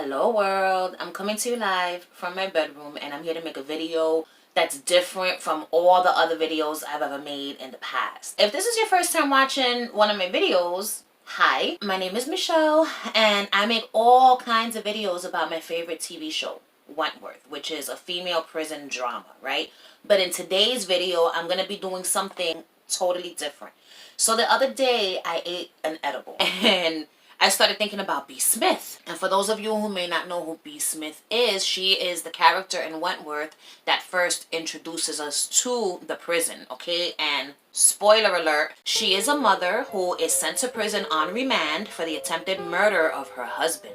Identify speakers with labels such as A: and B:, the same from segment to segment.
A: Hello world, I'm coming to you live from my bedroom and I'm here to make a video that's different from all the other videos I've ever made in the past. If this is your first time watching one of my videos, hi, my name is Michelle and I make all kinds of videos about my favorite TV show, Wentworth, which is a female prison drama, right? But in today's video, I'm going to be doing something totally different. So the other day, I ate an edible and I started thinking about B. Smith. And for those of you who may not know who B. Smith is, she is the character in Wentworth that first introduces us to the prison, okay? And spoiler alert, she is a mother who is sent to prison on remand for the attempted murder of her husband.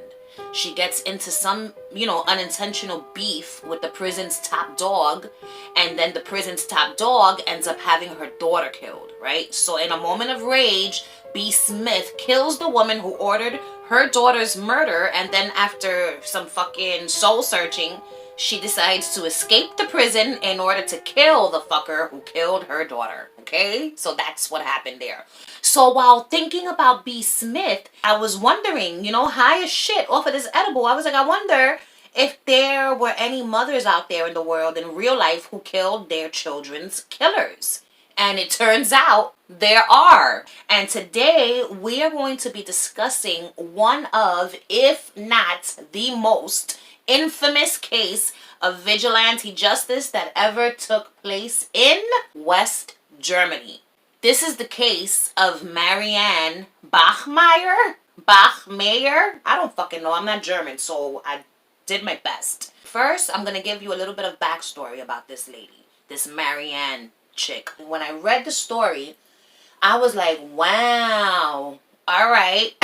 A: She gets into some, unintentional beef with the prison's top dog, and then the prison's top dog ends up having her daughter killed, right? So in a moment of rage, B. Smith kills the woman who ordered her daughter's murder, and then after some fucking soul searching, she decides to escape the prison in order to kill the fucker who killed her daughter, okay? So that's what happened there. So while thinking about B. Smith, I was wondering, high as shit off of this edible, I was like, I wonder if there were any mothers out there in the world in real life who killed their children's killers. And it turns out there are. And today we are going to be discussing one of, if not the most infamous case of vigilante justice that ever took place in West Germany. This is the case of Marianne Bachmeier. Bachmeier? I don't fucking know. I'm not German, so I did my best. First, I'm going to give you a little bit of backstory about this lady, this Marianne chick. When I read the story, I was like, wow, all right.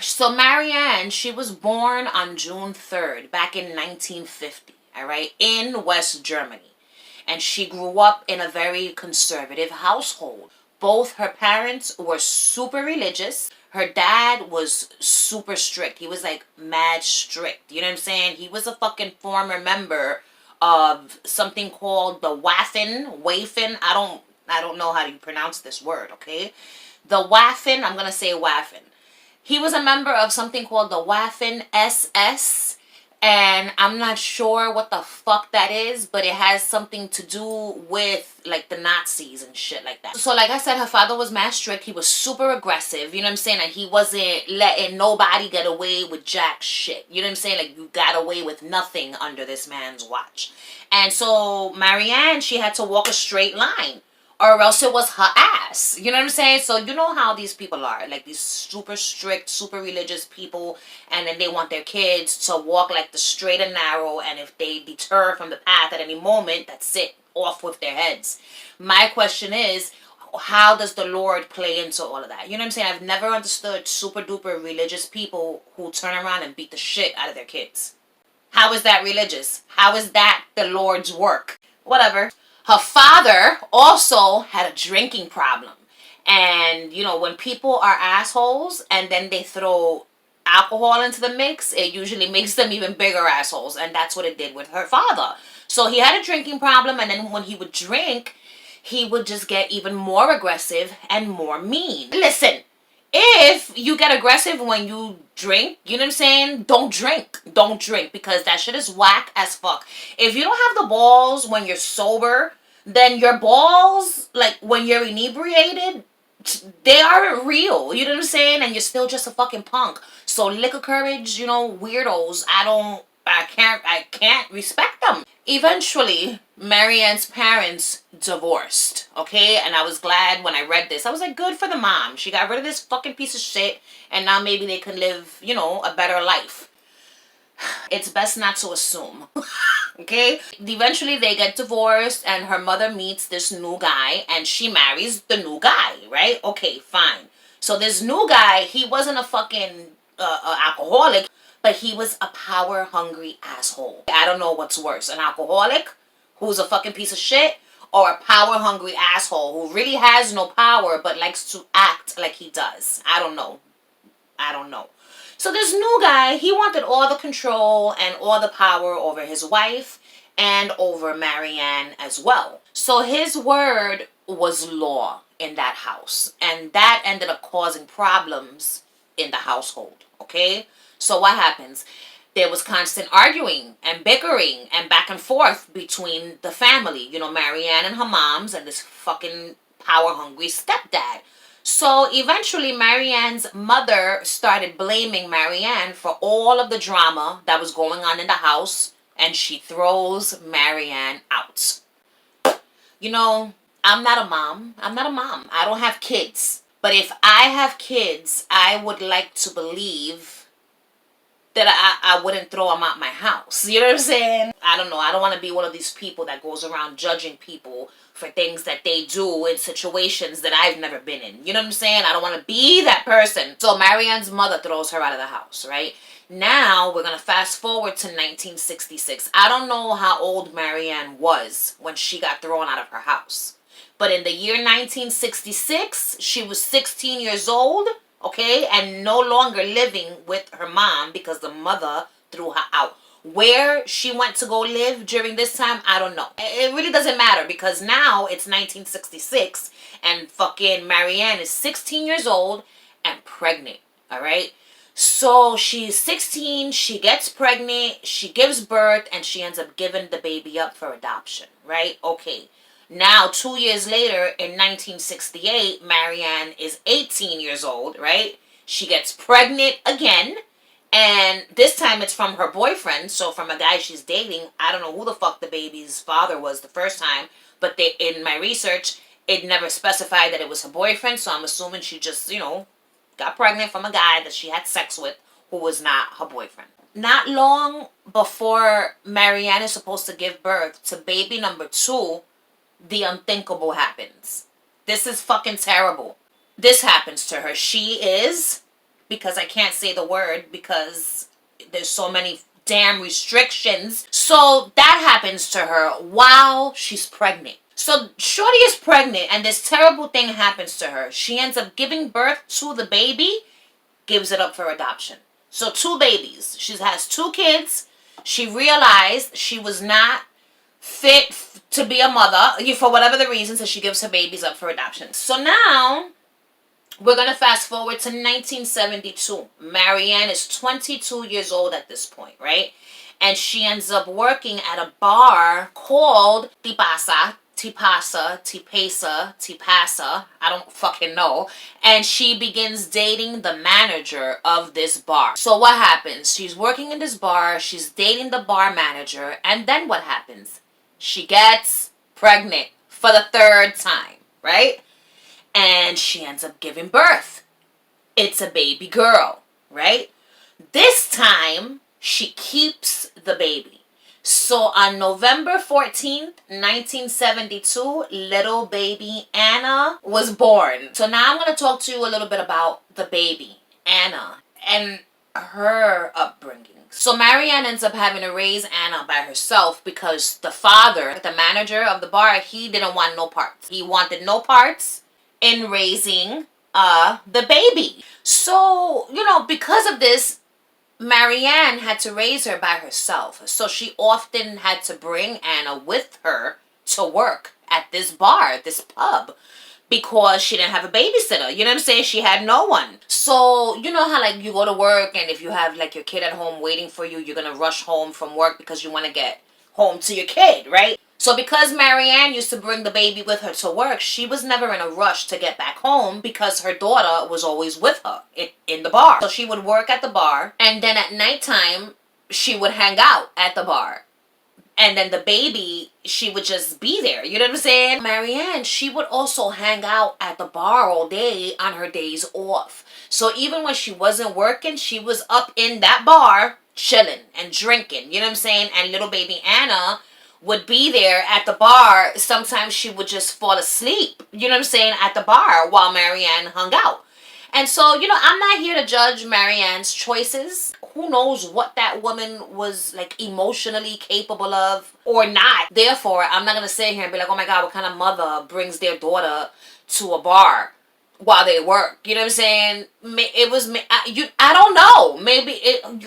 A: So Marianne, she was born on June 3rd, back in 1950, all right, in West Germany. And she grew up in a very conservative household. Both her parents were super religious. Her dad was super strict. He was like mad strict. You know what I'm saying? He was a fucking former member of something called the Waffen. I don't know how you pronounce this word, okay? The Waffen, I'm going to say Waffen. He was a member of something called the Waffen SS. And I'm not sure what the fuck that is, but it has something to do with like the Nazis and shit like that. So like I said, her father was mad strict. He was super aggressive, you know what I'm saying? And he wasn't letting nobody get away with jack shit. You know what I'm saying? Like you got away with nothing under this man's watch. And so Marianne, she had to walk a straight line, or else it was her ass. You know what I'm saying? So you know how these people are. Like these super strict, super religious people. And then they want their kids to walk like the straight and narrow. And if they deter from the path at any moment, that's it. Off with their heads. My question is, how does the Lord play into all of that? You know what I'm saying? I've never understood super duper religious people who turn around and beat the shit out of their kids. How is that religious? How is that the Lord's work? Whatever. Her father also had a drinking problem. And, when people are assholes and then they throw alcohol into the mix, it usually makes them even bigger assholes. And that's what it did with her father. So he had a drinking problem, and then when he would drink, he would just get even more aggressive and more mean. Listen, if you get aggressive when you drink, you know what I'm saying? Don't drink. Don't drink, because that shit is whack as fuck. If you don't have the balls when you're sober, then your balls, like when you're inebriated, they aren't real. You know what I'm saying? And you're still just a fucking punk. So liquor courage, weirdos, I can't respect them. Eventually, Marianne's parents divorced, okay? And I was glad when I read this. I was like, good for the mom. She got rid of this fucking piece of shit, and now maybe they can live, a better life. It's best not to assume, okay? Eventually, they get divorced, and her mother meets this new guy, and she marries the new guy, right? Okay, fine. So this new guy, he wasn't a fucking alcoholic, but he was a power-hungry asshole. I don't know what's worse, an alcoholic who's a fucking piece of shit, or a power-hungry asshole who really has no power but likes to act like he does. I don't know. So this new guy, he wanted all the control and all the power over his wife and over Marianne as well. So his word was law in that house, and that ended up causing problems in the household, okay? So what happens? there was constant arguing and bickering and back and forth between the family. You know, Marianne and her moms and this fucking power-hungry stepdad. So eventually, Marianne's mother started blaming Marianne for all of the drama that was going on in the house, and she throws Marianne out. You know, I'm not a mom. I'm not a mom. I don't have kids. But if I have kids, I would like to believe that I wouldn't throw them out my house. You know what I'm saying? I don't know. I don't want to be one of these people that goes around judging people for things that they do in situations that I've never been in. You know what I'm saying? I don't want to be that person. So Marianne's mother throws her out of the house, right? Now we're going to fast forward to 1966. I don't know how old Marianne was when she got thrown out of her house. But in the year 1966, she was 16 years old. Okay, and no longer living with her mom because the mother threw her out. Where she went to go live during this time, I don't know. It really doesn't matter because now it's 1966 and fucking Marianne is 16 years old and pregnant. All right, so she's 16, she gets pregnant, she gives birth, and she ends up giving the baby up for adoption. Right? Okay. Now, 2 years later, in 1968, Marianne is 18 years old, right? She gets pregnant again, and this time it's from her boyfriend, so from a guy she's dating. I don't know who the fuck the baby's father was the first time, but in my research, it never specified that it was her boyfriend, so I'm assuming she just, got pregnant from a guy that she had sex with who was not her boyfriend. Not long before Marianne is supposed to give birth to baby number 2, the unthinkable happens. This is fucking terrible. This happens to her. She is, because I can't say the word because there's so many damn restrictions. So that happens to her while she's pregnant. So Shorty is pregnant and this terrible thing happens to her. She ends up giving birth to the baby, gives it up for adoption. So 2 babies. She has 2 kids. She realized she was not fit to be a mother for whatever the reason, so she gives her babies up for adoption. So now we're going to fast forward to 1972. Marianne is 22 years old at this point, right? And she ends up working at a bar called Tipasa, I don't fucking know. And she begins dating the manager of this bar. So what happens? She's working in this bar, she's dating the bar manager, and then what happens? She gets pregnant for the 3rd time, right? And she ends up giving birth. It's a baby girl, right? This time, she keeps the baby. So on November 14th, 1972, little baby Anna was born. So now I'm going to talk to you a little bit about the baby, Anna, and her upbringing. So Marianne ends up having to raise Anna by herself because the father, the manager of the bar, he didn't want no parts. He wanted no parts in raising the baby. So, because of this, Marianne had to raise her by herself. So she often had to bring Anna with her to work at this bar, this pub, because she didn't have a babysitter. You know what I'm saying? She had no one. So, you know how you go to work and if you have your kid at home waiting for you, you're going to rush home from work because you want to get home to your kid, right? So because Marianne used to bring the baby with her to work, she was never in a rush to get back home because her daughter was always with her in the bar. So she would work at the bar and then at nighttime, she would hang out at the bar. And then the baby, she would just be there. You know what I'm saying? Marianne, she would also hang out at the bar all day on her days off. So even when she wasn't working, she was up in that bar chilling and drinking. You know what I'm saying? And little baby Anna would be there at the bar. Sometimes she would just fall asleep, you know what I'm saying, at the bar while Marianne hung out. And so, I'm not here to judge Marianne's choices. Who knows what that woman was emotionally capable of or not. Therefore, I'm not going to sit here and be like, oh my God, what kind of mother brings their daughter to a bar while they work. You know what I'm saying? It was I don't know. Maybe who am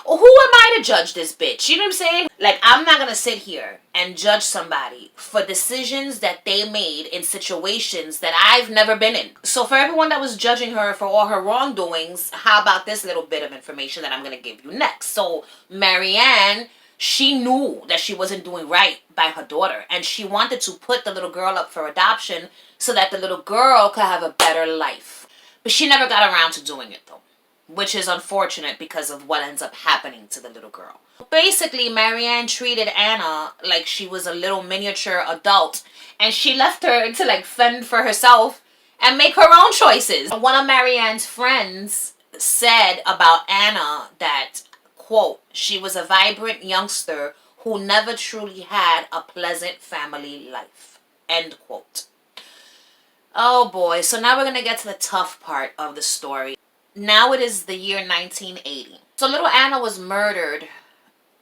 A: I to judge this bitch? You know what I'm saying? Like, I'm not gonna sit here and judge somebody for decisions that they made in situations that I've never been in. So for everyone that was judging her for all her wrongdoings, how about this little bit of information that I'm gonna give you next? So Marianne, she knew that she wasn't doing right by her daughter, and she wanted to put the little girl up for adoption so that the little girl could have a better life. But she never got around to doing it, though, which is unfortunate because of what ends up happening to the little girl. Basically, Marianne treated Anna like she was a little miniature adult, and she left her to like fend for herself and make her own choices. One of Marianne's friends said about Anna that, quote, she was a vibrant youngster who never truly had a pleasant family life, end quote. Oh boy, so now we're going to get to the tough part of the story. Now it is the year 1980. So little Anna was murdered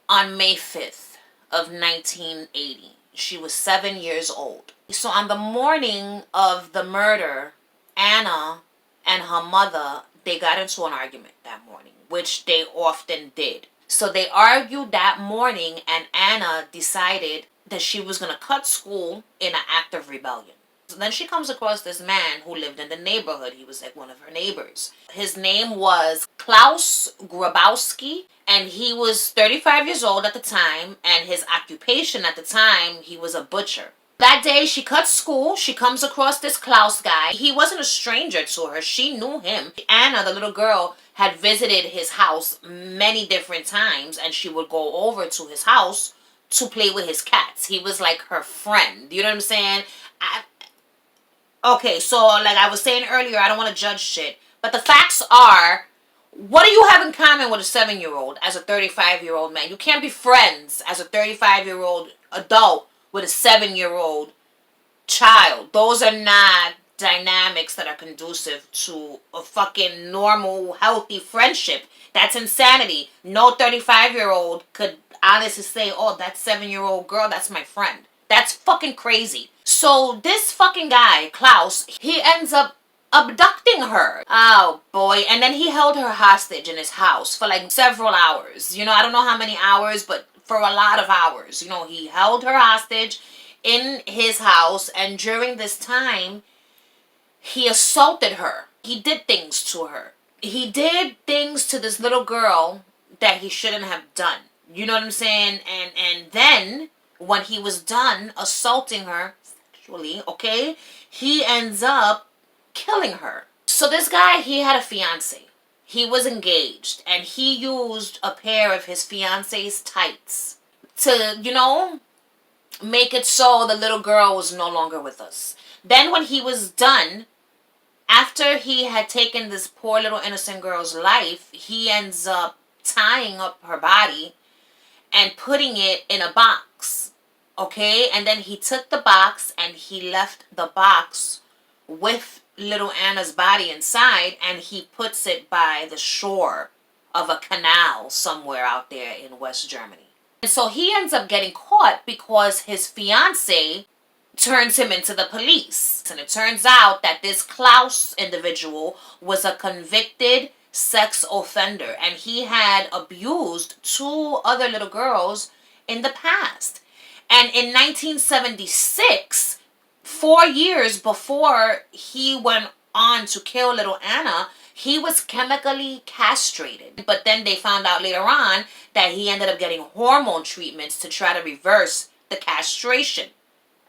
A: on May 5th of 1980. She was 7 years old. So on the morning of the murder, Anna and her mother, they got into an argument that morning, which they often did. So they argued that morning, and Anna decided that she was going to cut school in an act of rebellion. So then she comes across this man who lived in the neighborhood. He was like one of her neighbors. His name was Klaus Grabowski, and he was 35 years old at the time, and his occupation at the time, he was a butcher. That day, she cuts school. She comes across this Klaus guy. He wasn't a stranger to her. She knew him. Anna, the little girl, had visited his house many different times, and she would go over to his house to play with his cats. He was like her friend. You know what I'm saying? Okay, so like I was saying earlier, I don't want to judge shit. But the facts are, what do you have in common with a 7-year-old as a 35-year-old man? You can't be friends as a 35-year-old adult with a 7-year-old child. Those are not dynamics that are conducive to a fucking normal, healthy friendship. That's insanity. No 35-year-old could honestly say, oh, that 7-year-old girl, that's my friend. That's fucking crazy. So this fucking guy, Klaus, he ends up abducting her. Oh boy. And then he held her hostage in his house for like several hours. You know, I don't know how many hours, but for a lot of hours. You know, he held her hostage in his house, and during this time, he assaulted her. He did things to her. He did things to this little girl that he shouldn't have done. You know what I'm saying? And then when he was done assaulting her sexually, okay, he ends up killing her. So this guy, he had a fiance. He was engaged, and he used a pair of his fiance's tights to, you know, make it so the little girl was no longer with us. Then when he was done, after he had taken this poor little innocent girl's life, he ends up tying up her body and putting it in a box. Okay? And then he took the box and he left the box with little Anna's body inside, and he puts it by the shore of a canal somewhere out there in West Germany. And so he ends up getting caught because his fiance turns him into the police. And it turns out that this Klaus individual was a convicted sex offender, and he had abused 2 other little girls in the past. And in 1976, 4 years before he went on to kill little Anna, he was chemically castrated. But then they found out later on that he ended up getting hormone treatments to try to reverse the castration.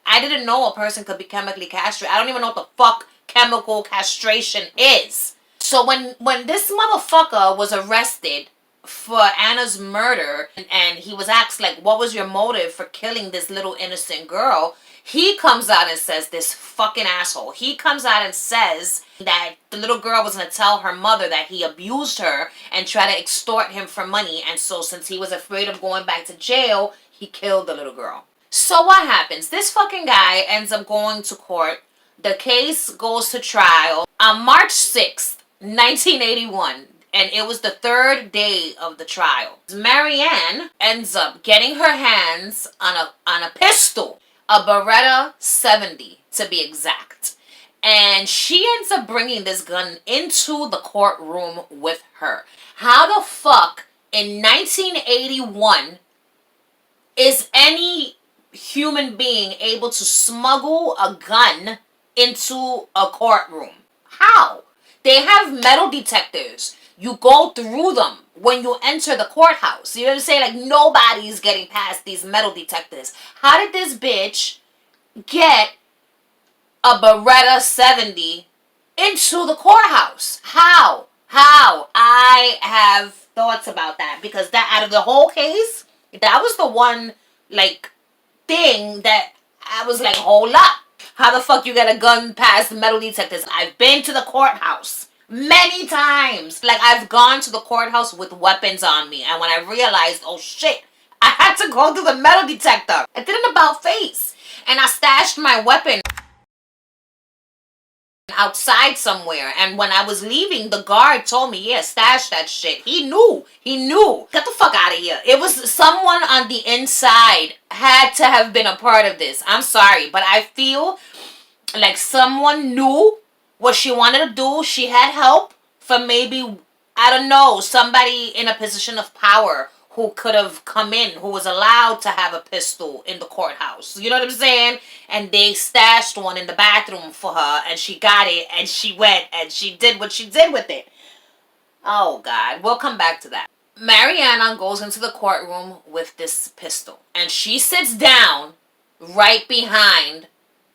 A: I didn't know a person could be chemically castrated. I don't even know what the fuck chemical castration is. So when this motherfucker was arrested for Anna's murder, and he was asked, like, what was your motive for killing this little innocent girl? He comes out and says, this fucking asshole, he comes out and says that the little girl was going to tell her mother that he abused her and try to extort him for money. And so since he was afraid of going back to jail, he killed the little girl. So what happens? This fucking guy ends up going to court. The case goes to trial on March 6th, 1981. And it was the 3rd day of the trial. Marianne ends up getting her hands on a pistol. A Beretta 70, to be exact. And she ends up bringing this gun into the courtroom with her. How the fuck in 1981 is any human being able to smuggle a gun into a courtroom? How? They have metal detectors. You go through them when you enter the courthouse. You know what I'm saying? Like, nobody's getting past these metal detectors. How did this bitch get a Beretta 70 into the courthouse? How? I have thoughts about that, because that, out of the whole case, that was the one, like, thing that I was like, hold up. How the fuck you get a gun past metal detectors? I've been to the courthouse many times. Like, I've gone to the courthouse with weapons on me, and when I realized, oh shit, I had to go through the metal detector. I did an about face, and I stashed my weapon outside somewhere, and when I was leaving, the guard told me, yeah, stash that shit. He knew. Get the fuck out of here. It was someone on the inside had to have been a part of this. I'm sorry, but I feel like someone knew what she wanted to do. She had help from maybe, I don't know, somebody in a position of power who could have come in, who was allowed to have a pistol in the courthouse. You know what I'm saying? And they stashed one in the bathroom for her, and she got it, and she went, and she did what she did with it. Oh, God. We'll come back to that. Marianne goes into the courtroom with this pistol, and she sits down right behind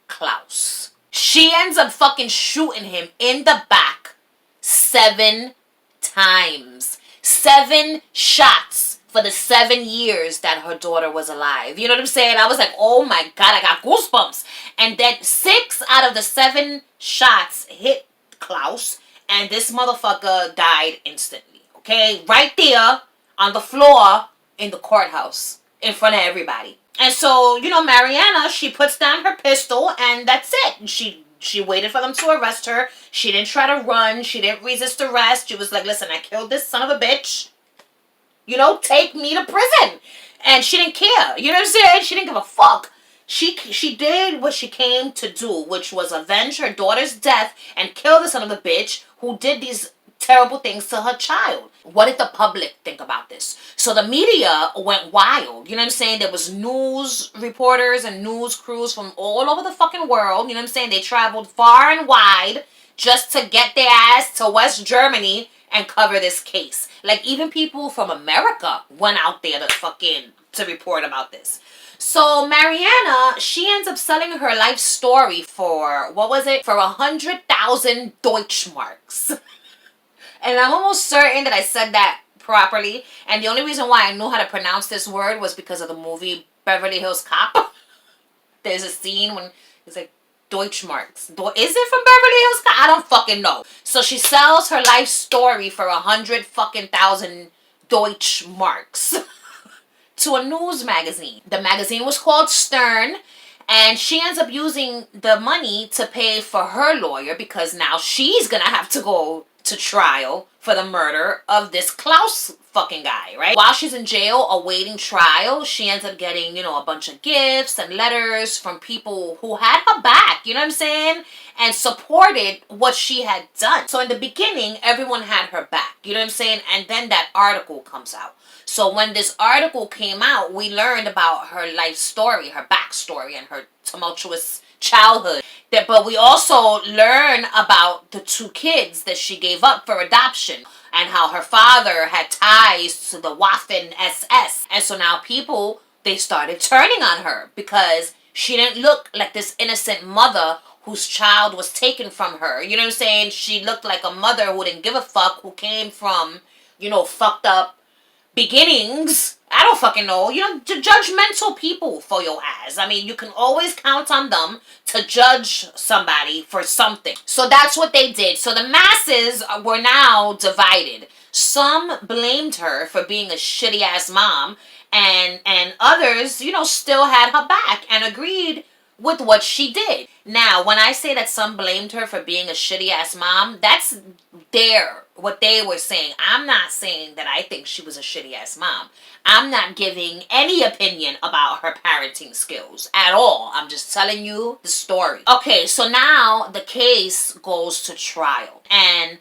A: Klaus. She ends up fucking shooting him in the back 7 times. 7 shots for the 7 years that her daughter was alive. You know what I'm saying? I was like, oh my God, I got goosebumps. And then 6 out of the 7 shots hit Klaus, and this motherfucker died instantly. Okay? Right there on the floor in the courthouse in front of everybody. And so, you know, Marianne, she puts down her pistol, and that's it. She waited for them to arrest her. She didn't try to run. She didn't resist arrest. She was like, listen, I killed this son of a bitch. You know, take me to prison. And she didn't care. You know what I'm saying? She didn't give a fuck. She did what she came to do, which was avenge her daughter's death and kill the son of the bitch who did these terrible things to her child. What did the public think about this? So the media went wild. You know what I'm saying? There was news reporters and news crews from all over the fucking world. You know what I'm saying? They traveled far and wide just to get their ass to West Germany and cover this case. Like, even people from America went out there to report about this. So Marianne, she ends up selling her life story for, what was it? For 100,000 Deutschmarks. And I'm almost certain that I said that properly. And the only reason why I knew how to pronounce this word was because of the movie Beverly Hills Cop. There's a scene when it's like, Deutschmarks. Is it from Beverly Hills Cop? I don't fucking know. So she sells her life story for 100,000 Deutschmarks to a news magazine. The magazine was called Stern, and she ends up using the money to pay for her lawyer, because now she's gonna have to go to trial for the murder of this Klaus fucking guy, right? While she's in jail awaiting trial, she ends up getting, you know, a bunch of gifts and letters from people who had her back, you know what I'm saying? And supported what she had done. So in the beginning, everyone had her back, you know what I'm saying? And then that article comes out. So when this article came out, we learned about her life story, her backstory, and her tumultuous childhood. But we also learn about the 2 kids that she gave up for adoption, and how her father had ties to the Waffen SS. And so now people, they started turning on her because she didn't look like this innocent mother whose child was taken from her. You know what I'm saying? She looked like a mother who didn't give a fuck, who came from, you know, fucked up beginnings. I don't fucking know. You know, judgmental people for your ass. I mean, you can always count on them to judge somebody for something. So that's what they did. So the masses were now divided. Some blamed her for being a shitty ass mom, and others, you know, still had her back and agreed with what she did. Now, when I say that some blamed her for being a shitty ass mom, that's what they were saying. I'm not saying that I think she was a shitty ass mom. I'm not giving any opinion about her parenting skills at all. I'm just telling you the story. Okay, so now the case goes to trial. And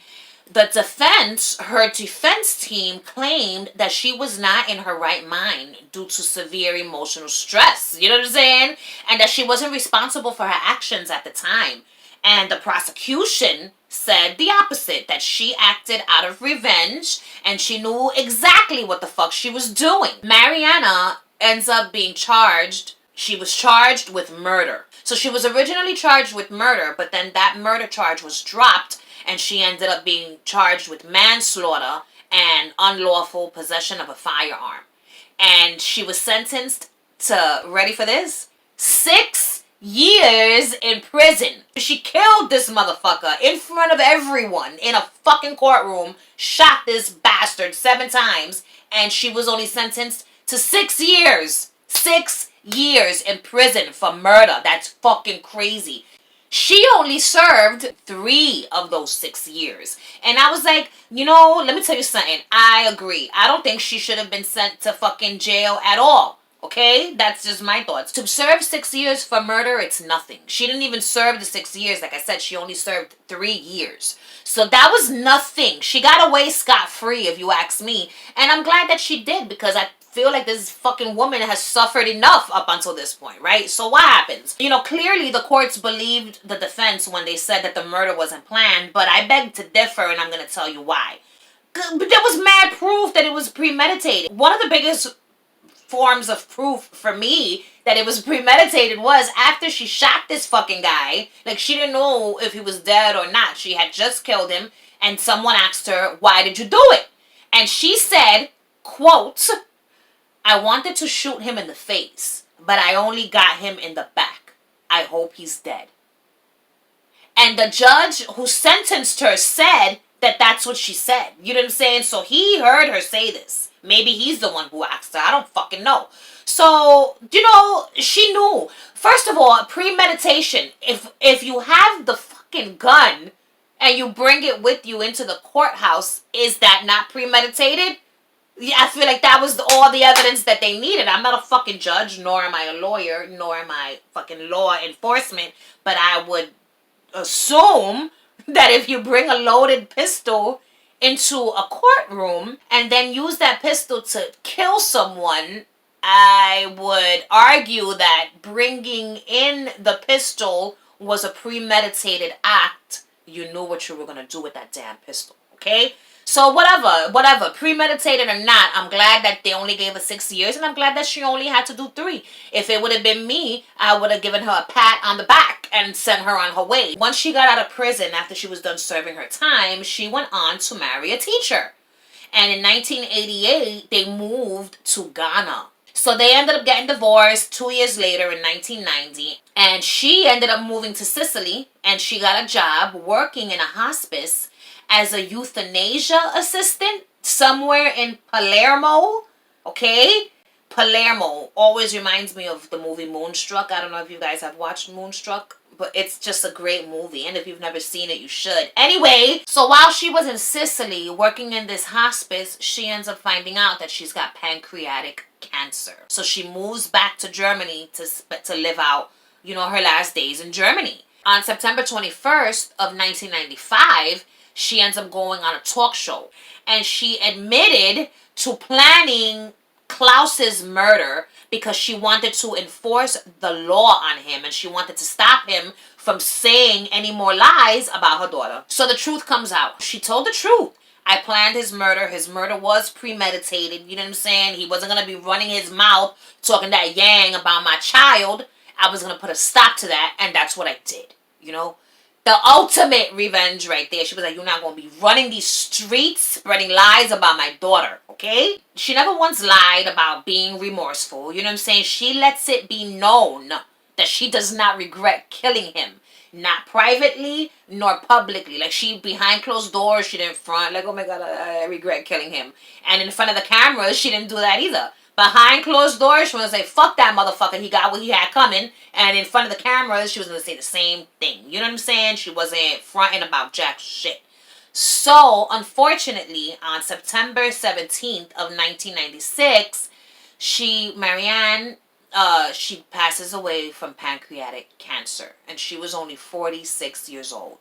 A: her defense team claimed that she was not in her right mind due to severe emotional stress. You know what I'm saying? And that she wasn't responsible for her actions at the time. And the prosecution said the opposite, that she acted out of revenge and she knew exactly what the fuck she was doing. Marianne ends up being charged. She was charged with murder. So she was originally charged with murder, but then that murder charge was dropped and she ended up being charged with manslaughter and unlawful possession of a firearm. And she was sentenced to, ready for this? 6 years in prison. She killed this motherfucker in front of everyone in a fucking courtroom, shot this bastard 7 times, and she was only sentenced to 6 years. 6 years in prison for murder. That's fucking crazy. She only served 3 of those 6 years. And I was like, let me tell you something. I agree. I don't think she should have been sent to fucking jail at all. Okay? That's just my thoughts. To serve 6 years for murder, it's nothing. She didn't even serve the 6 years. Like I said, she only served 3 years. So that was nothing. She got away scot-free, if you ask me. And I'm glad that she did, because I feel like this fucking woman has suffered enough up until this point, right? So what happens? Clearly the courts believed the defense when they said that the murder wasn't planned, but I beg to differ, and I'm going to tell you why. But there was mad proof that it was premeditated. One of the biggest forms of proof for me that it was premeditated was after she shot this fucking guy. Like, she didn't know if he was dead or not. She had just killed him, and someone asked her, why did you do it? And she said, quote, I wanted to shoot him in the face, but I only got him in the back. I hope he's dead. And the judge who sentenced her said that that's what she said. You know what I'm saying? So he heard her say this. Maybe he's the one who asked her. I don't fucking know. So, she knew. First of all, premeditation. If you have the fucking gun and you bring it with you into the courthouse, is that not premeditated? Yeah, I feel like that was all the evidence that they needed. I'm not a fucking judge, nor am I a lawyer, nor am I fucking law enforcement. But I would assume that if you bring a loaded pistol into a courtroom and then use that pistol to kill someone, I would argue that bringing in the pistol was a premeditated act. You knew what you were going to do with that damn pistol, okay? So whatever, premeditated or not, I'm glad that they only gave her 6 years, and I'm glad that she only had to do 3. If it would have been me, I would have given her a pat on the back and sent her on her way. Once she got out of prison, after she was done serving her time, she went on to marry a teacher. And in 1988, they moved to Ghana. So they ended up getting divorced 2 years later in 1990. And she ended up moving to Sicily, and she got a job working in a hospice as a euthanasia assistant somewhere in Palermo. Okay? Palermo always reminds me of the movie Moonstruck. I don't know if you guys have watched Moonstruck, but it's just a great movie. And if you've never seen it, you should. Anyway, so while she was in Sicily working in this hospice, she ends up finding out that she's got pancreatic cancer. So she moves back to Germany to live out, her last days in Germany. On September 21st of 1995, she ends up going on a talk show. And she admitted to planning Klaus's murder because she wanted to enforce the law on him and she wanted to stop him from saying any more lies about her daughter. So the truth comes out. She told the truth. I planned his murder. His murder was premeditated. You know what I'm saying? He wasn't going to be running his mouth talking that yang about my child. I was going to put a stop to that, and that's what I did. The ultimate revenge right there. She was like, you're not going to be running these streets spreading lies about my daughter, okay? She never once lied about being remorseful. You know what I'm saying? She lets it be known that she does not regret killing him. Not privately, nor publicly. Like, she, behind closed doors, she didn't front. Like, oh my God, I regret killing him. And in front of the cameras, she didn't do that either. Behind closed doors, she was gonna say, fuck that motherfucker, he got what he had coming. And in front of the cameras, she was gonna say the same thing. You know what I'm saying? She wasn't fronting about jack shit. So, unfortunately, on September 17th of 1996, Marianne, she passes away from pancreatic cancer. And she was only 46 years old.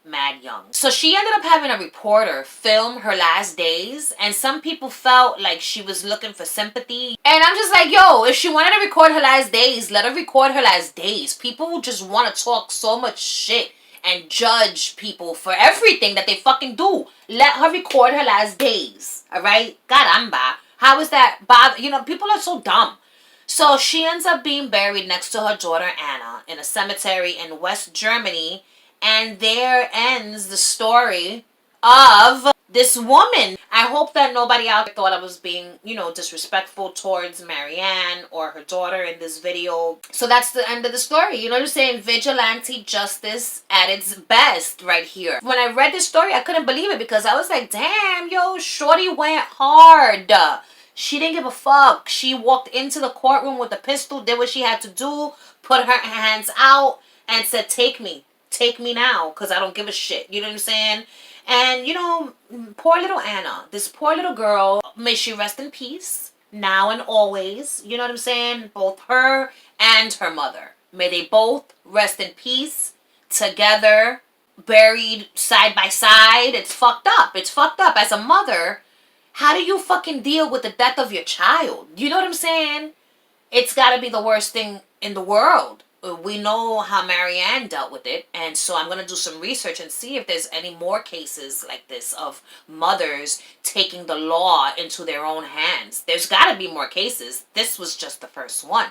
A: Mad young. So she ended up having a reporter film her last days, and some people felt like she was looking for sympathy. And I'm just like, yo, if she wanted to record her last days, let her record her last days. People just want to talk so much shit and judge people for everything that they fucking do. Let her record her last days. Alright? Caramba. How is that bother? You know, people are so dumb. So she ends up being buried next to her daughter Anna in a cemetery in West Germany. And there ends the story of this woman. I hope that nobody out there thought I was being, disrespectful towards Marianne or her daughter in this video. So that's the end of the story. You know what I'm saying? Vigilante justice at its best right here. When I read this story, I couldn't believe it because I was like, damn, yo, shorty went hard. She didn't give a fuck. She walked into the courtroom with a pistol, did what she had to do, put her hands out, and said, take me. Take me now, because I don't give a shit. You know what I'm saying? And, poor little Anna. This poor little girl, may she rest in peace, now and always. You know what I'm saying? Both her and her mother. May they both rest in peace, together, buried side by side. It's fucked up. It's fucked up. As a mother, how do you fucking deal with the death of your child? You know what I'm saying? It's gotta be the worst thing in the world. We know how Marianne dealt with it, and so I'm going to do some research and see if there's any more cases like this of mothers taking the law into their own hands. There's got to be more cases. This was just the first one.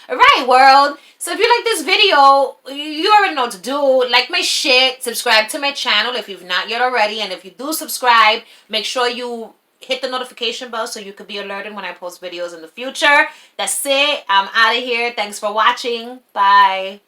A: Alright, world. So if you like this video, you already know what to do. Like my shit. Subscribe to my channel if you've not yet already. And if you do subscribe, make sure you hit the notification bell so you could be alerted when I post videos in the future. That's it. I'm out of here. Thanks for watching. Bye.